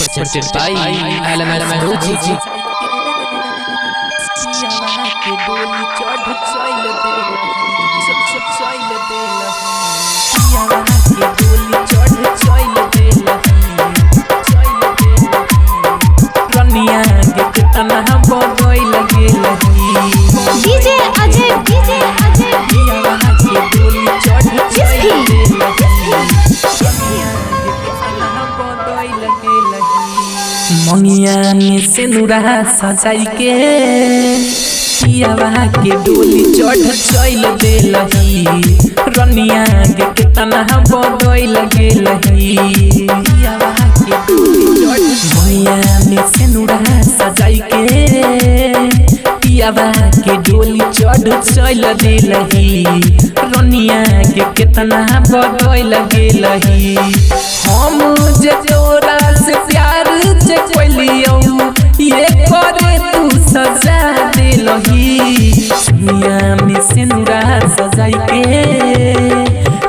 presented by LMS Music. DJ Ajay मंगिया में सिंदूरा सजाई के पियावा के डोली चढ़ चल देलही रनिया के कितना बदल गेलही पियावा के डोली चढ़ मंगिया में सिंदूरा सजाई के पियावा के डोली चढ़ चल देलही रनिया के कितना बदल गेलही हम जे तोरा से प्यार जे कोलियो ये करे तू सजा देलही दुनिया में सिंदूरा सजाई के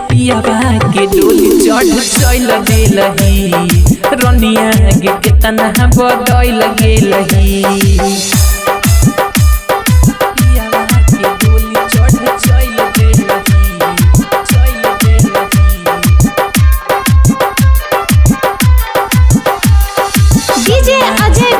पियावा के डोली चढ़ चल देलही रनिया के कितना बदल गेलही पियावा के डोली चढ़ चल देलही डीजे अजय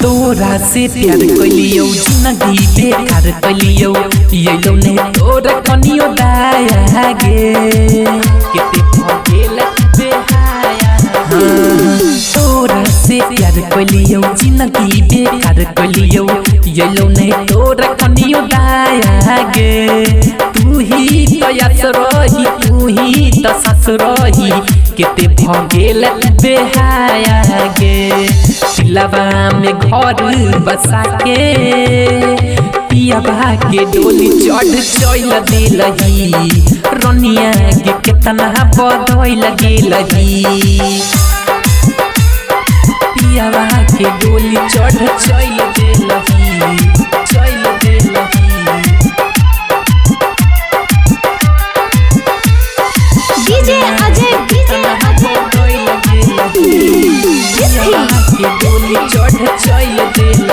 तोरा से प्यार कलियो जिंदगी बेकार कलियो ये लो ने तोरा कनियो दाया गे केते भगेल बेहाया तोरा से प्यार कलियो जिंदगी बेकार कलियो ये लो ने तोरा कनियो दाया गे तू ही तो यास रही तू ही तो सास रही केते भगेल बेहाया गे सिलवा में घर बसा के पियावा के डोली चढ़ चल देलही रनिया के कितना बदल गेलही पियावा के डोली चढ़ चल देलही डीजे अजय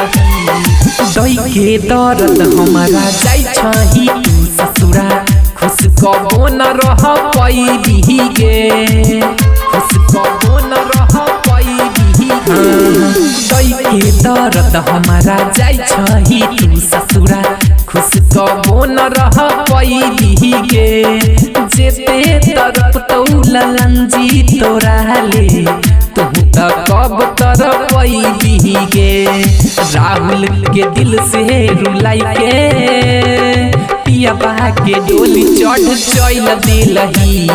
दई के दर्द हमारा जाई छही तू ससुरा खुश कबो न रह पैबी गे खुश कबो न रह पैबी दई के दर्द हमारा जाई छही तू ससुरा खुश कबो न रह पैबी गे जेते तरफ तो ललंजी तोरा ले तू तो कब तरफ पैबी गे राहुल के दिल से रुलाई के पियावा के डोली चढ़ चल देलही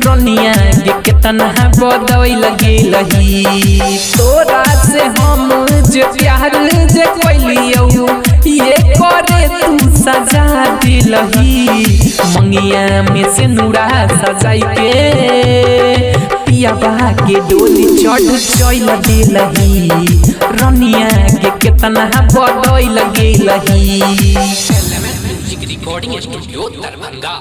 रनिया के कितना बदल गेलही तोरा से हम जे प्यार जे कोलियो ये करे तू सजा देलही मंगिया में सिंदूरा सजाई के पियावा के डोली चढ़ चल देलही रनिया के कितना बदल गेलही LMS Music Recording Studio, Darbhanga.